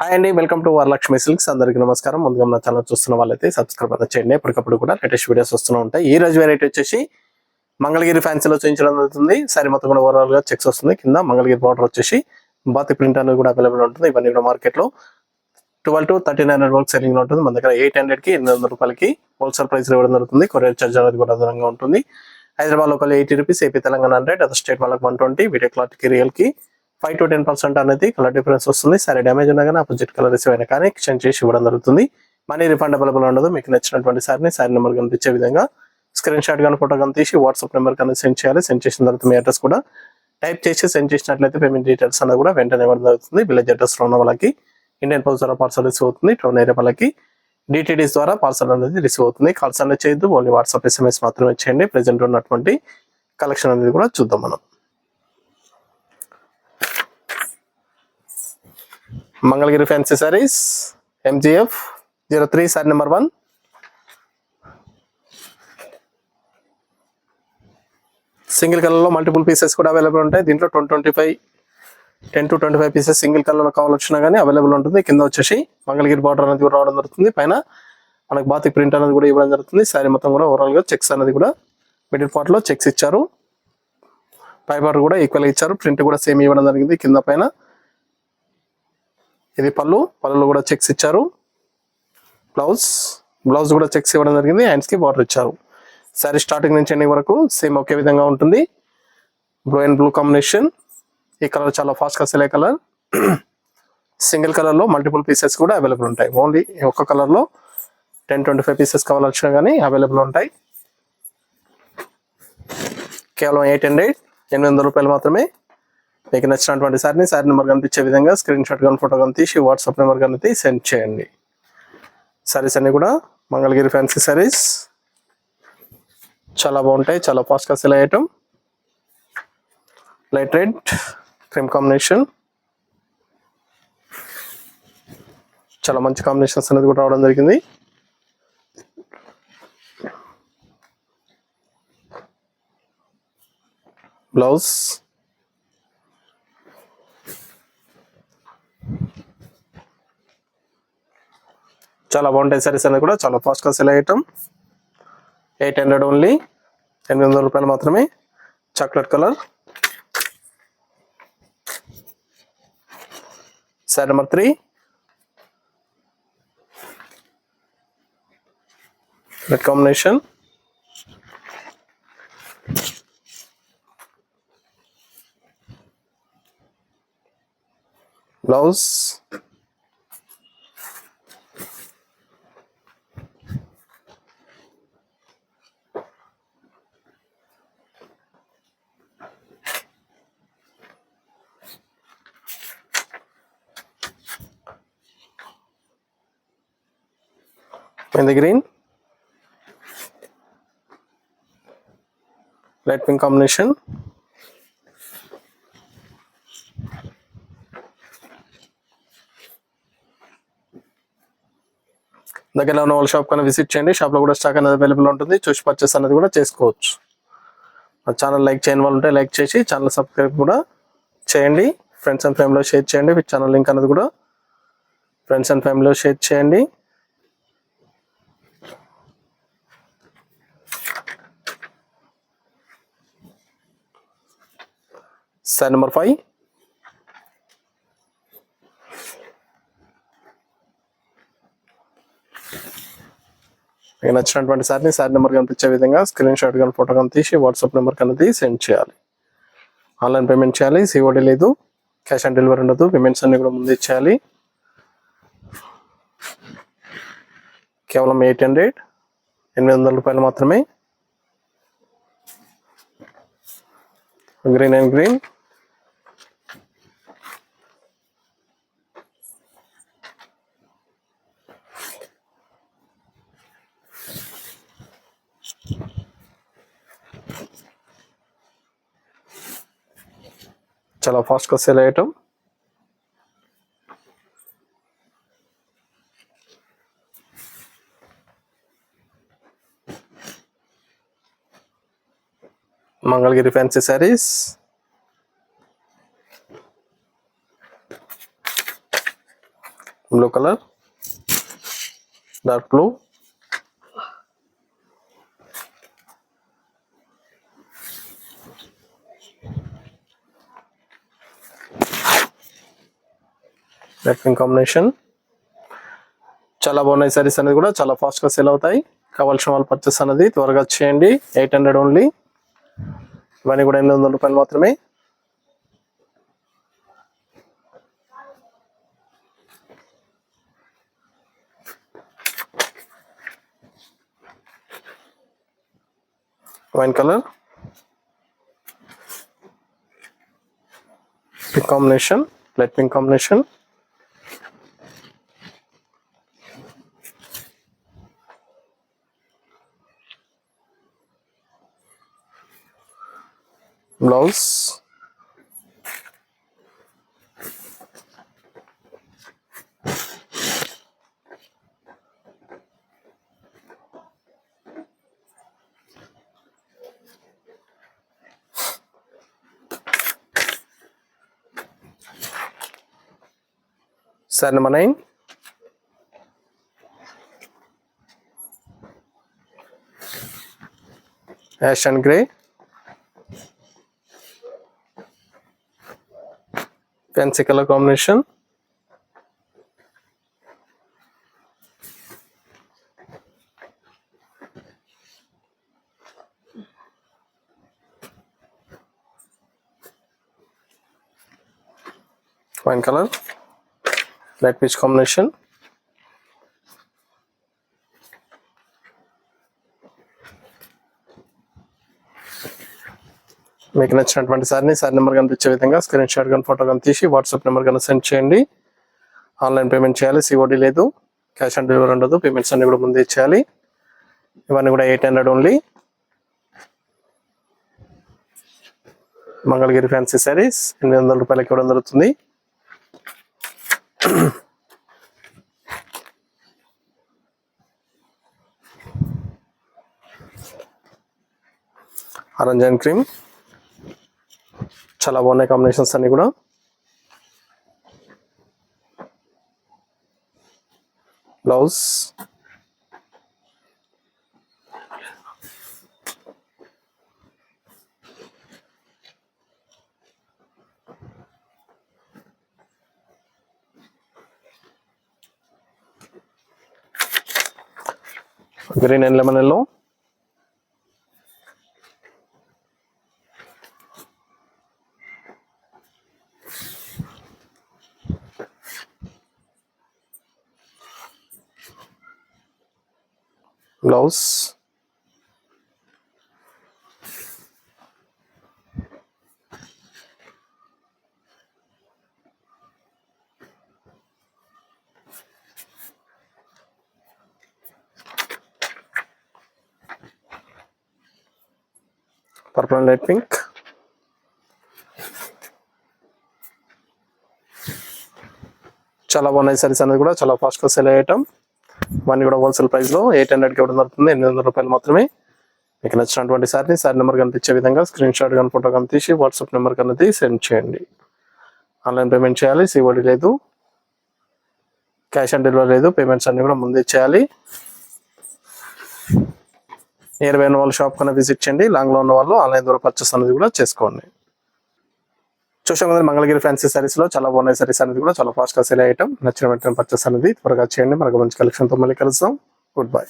Hi అండి, welcome to Varalakshmi silks. అందరికీ నమస్కారం. ముందుగా మన ఛానల్ చూస్తున్న వాళ్ళైతే సబ్స్క్రైబ్ అయితే చేయండి. ఎప్పటికప్పుడు కూడా లేటెస్ట్ వీడియోస్ వస్తూ ఉంటాయి. ఈ రోజు వెరైటీ వచ్చేసి మంగళగిరి ఫ్యాన్సీలో చూపించడం జరుగుతుంది. సారీ మొత్తం కూడా ఓవరాల్ గా చెక్స్ వస్తుంది. కింద మంగళగిరి బార్డర్ వచ్చేసి బాతి ప్రింట్ అనేది కూడా అవైలబుల్ ఉంటుంది. ఇవన్నీ కూడా మార్కెట్ లో 12 to 1300 వరకు సెల్లింగ్ లో ఉంటుంది. మన దగ్గర 800 కి 800 రూపాయలకి హోల్సేల్ ప్రైస్ లో ఇవ్వడం జరుగుతుంది. కొరియర్ చార్జ్ అనేది కూడా అదనంగా ఉంటుంది. Hyderabad local 80 rupees, AP Telangana 100, other state వాళ్ళకి 120, వీడియో క్లాత్ కి రియల్ కి 5 to 10% అనేది కలర్ డిఫరెన్స్ వస్తుంది. సరే డ్యామేజ్ ఉన్నా కానీ ఆపోజిట్ కలర్ రిసీవ్ అయినా కానీ ఎక్స్చేంజ్ చేసి ఇవ్వడం జరుగుతుంది. మనీ రిఫండ్ అవైలబుల్ ఉండదు. మీకు నచ్చినటువంటి సారీ నెంబర్ కనిపించే విధంగా స్క్రీన్ షాట్ కానీ ఫోటో కానీ తీసి వాట్సాప్ నెంబర్ కానీ సెండ్ చేయాలి. సెండ్ చేసిన తర్వాత మీ అడ్రస్ కూడా టైప్ చేసి సెండ్ చేసినట్లయితే పేమెంట్ డీటెయిల్స్ అనేది కూడా వెంటనే ఇవ్వడం జరుగుతుంది. విలేజ్ అడ్రస్ లో ఉన్న వాళ్ళకి ఇండియన్ పోస్ట్ ద్వారా పార్సల్ రిసీవ్ అవుతుంది. టౌన్ ఏరియా వాళ్ళకి డిటిడిస్ ద్వారా పార్సల్ అనేది రిసీవ్ అవుతుంది. కాల్స్ అనేది చేయొద్దు, ఓన్లీ వాట్సాప్ SMS మాత్రమే చేయండి. ప్రెజెంట్ ఉన్నటువంటి కలెక్షన్ అనేది కూడా చూద్దాం మనం. Mangalagiri fancy saris MGF 03 sorry number 1. Single colour లో మల్టిపుల్ పీసెస్ కూడా అవైలబుల్ ఉంటాయి. దీంట్లో 10 to 25 పీసెస్ సింగిల్ కలర్ లో కావాలొచ్చినా కానీ అవైలబుల్ ఉంటుంది. కింద వచ్చేసి మంగళగిరి బార్డర్ అనేది కూడా రావడం జరుగుతుంది. పైన మనకు బాతిక్ ప్రింట్ అనేది కూడా ఇవ్వడం జరుగుతుంది. సారీ మొత్తం కూడా ఓవరాల్ గా చెక్స్ అనేది కూడా మిడిల్ పార్ట్ లో చెక్స్ ఇచ్చారు. పై బార్డర్ కూడా ఈక్వల్ ఇచ్చారు. ప్రింట్ కూడా సేమ్ ఇవ్వడం జరిగింది. కింద పైన ఇది పళ్ళులో కూడా చెక్స్ ఇచ్చారు. బ్లౌజ్ కూడా చెక్స్ ఇవ్వడం జరిగింది. హ్యాండ్స్ కి బార్డర్ ఇచ్చారు. సారీ స్టార్టింగ్ నుంచి ఎండింగ్ వరకు సేమ్ ఒకే విధంగా ఉంటుంది. Blue and blue combination. ఈ కలర్ చాలా ఫాస్ట్ గా సెల్ అయ్యే కలర్. సింగిల్ కలర్ లో మల్టిపుల్ పీసెస్ కూడా అవైలబుల్ ఉంటాయి. ఓన్లీ ఒక్క కలర్ లో 10-25 పీసెస్ కావాలొచ్చినా కానీ అవైలబుల్ ఉంటాయి. కేవలం 800 రూపాయలు మాత్రమే. మీకు నచ్చినటువంటి సారీ నెంబర్ కనిపించే విధంగా స్క్రీన్ షాట్ కానీ ఫోటో కానీ తీసి వాట్సాప్ నెంబర్ కానీ సెండ్ చేయండి. సారీస్ అన్ని కూడా మంగళగిరి ఫ్యాన్సీ సారీస్ చాలా బాగుంటాయి. చాలా ఫాస్ట్ గా సెల్ అయ్యేటం. లైట్ రెడ్ క్రీమ్ కాంబినేషన్, చాలా మంచి కాంబినేషన్స్ అనేది కూడా రావడం జరిగింది. బ్లౌజ్ చాలా బాగుంటాయి. సారీస్ అనేది కూడా చాలా ఫాస్ట్ గా సెల్ అయ్యటం. 800 ఓన్లీ, 800 రూపాయలు మాత్రమే. Chocolate colour. Sorry number 3. Red combination. Blouse mehndi green, light pink combination. దగ్గరలో ఉన్న వాళ్ళ షాప్ కన్నా విజిట్ చేయండి. షాప్ లో కూడా స్టాక్ అనేది అవైలబుల్ ఉంటుంది. చూసి పర్చేస్ అనేది కూడా చేసుకోవచ్చు. మా ఛానల్ లైక్ చేయని వాళ్ళు ఉంటే లైక్ చేసి ఛానల్ సబ్స్క్రైబ్ కూడా చేయండి. ఫ్రెండ్స్ అండ్ ఫ్యామిలీలో షేర్ చేయండి. ఛానల్ లింక్ అనేది కూడా ఫ్రెండ్స్ అండ్ ఫ్యామిలీలో షేర్ చేయండి. Sorry number 5. మీకు నచ్చినటువంటి సారీ నెంబర్ కనిపించే విధంగా స్క్రీన్ షాట్ కానీ ఫోటో కానీ తీసి వాట్సాప్ నెంబర్ కనేది సెండ్ చేయాలి. ఆన్లైన్ పేమెంట్ చేయాలి. COD లేదు, క్యాష్ ఆన్ డెలివరీ ఉండదు. పేమెంట్స్ అన్ని కూడా ముందే చేయాలి. కేవలం 800 రూపాయలు మాత్రమే. Green and green. చాలా ఫాస్ట్ గా సేల్ అయ్యటం. Mangalagiri fancy saris. Blue colour, dark blue, red pink combination. చాలా బాగున్నాయి సారీస్ అనేది కూడా చాలా ఫాస్ట్గా సేల్ అవుతాయి. కావాల్సిన వాళ్ళు పర్చేస్ అనేది త్వరగా చేయండి. 800 ఓన్లీ. ఇవన్నీ కూడా 800 రూపాయలు మాత్రమే. Wine colour, pink combination, light pink combination, blouse, sari number 9, ash and grey, fancy colour combination, wine colour, light peach combination, మీకు నచ్చినటువంటి సారీ నెంబర్ కనిపించే విధంగా స్క్రీన్ షాట్ కానీ ఫోటో కానీ తీసి వాట్సాప్ నెంబర్ కానీ సెండ్ చేయండి. ఆన్లైన్ పేమెంట్ చేయాలి, సిఓడి లేదు, క్యాష్ ఆన్ డెలివరీ ఉండదు. పేమెంట్స్ అన్ని కూడా ముందే ఇచ్చేయాలి. ఇవన్నీ కూడా 800 ఓన్లీ. మంగళగిరి ఫ్యాన్సీ సారీస్ 800 రూపాయలకి ఇవ్వడం జరుగుతుంది. ఆరెంజ్ అండ్ క్రీమ్, చాలా బాగున్నాయి కాంబినేషన్స్ అన్ని కూడా. Blouse, green and lemon yellow, blouse, purple and light pink, చాలా బాగున్నాయి సారీస్ అనేది కూడా చాలా ఫాస్ట్గా సేల్ అయ్యేటం. ఇవన్నీ కూడా హోల్సేల్ ప్రైస్లో 800కి ఇవ్వడం జరుగుతుంది. 800 రూపాయలు మాత్రమే. మీకు నచ్చినటువంటి సారీ నెంబర్ కనిపించే విధంగా స్క్రీన్ షాట్ కానీ ఫోటో కానీ తీసి వాట్సాప్ నెంబర్ కనేది సెండ్ చేయండి. ఆన్లైన్ పేమెంట్ చేయాలి, సిఓడి లేదు, క్యాష్ ఆన్ డెలివరీ లేదు. పేమెంట్స్ అన్ని కూడా ముందే చేయాలి. నియర్ బై ఉన్న వాళ్ళు షాప్ కన్నా విజిట్ చేయండి. లాంగ్లో ఉన్న వాళ్ళు ఆన్లైన్ ద్వారా పర్చేస్ అనేది కూడా చేసుకోండి. చూసాం కదా మంగళగిరి ఫ్యాన్సీ సారీస్ లో చాలా బాగున్నాయి సారీస్ అనేది కూడా చాలా ఫాస్ట్ గా సేల్ అయ్యటం. నచ్చిన వెంటనే పర్చేస్ అనేది త్వరగా చేయండి. మనకు మంచి కలెక్షన్ తో మళ్ళీ కలుద్దాం. Good bye.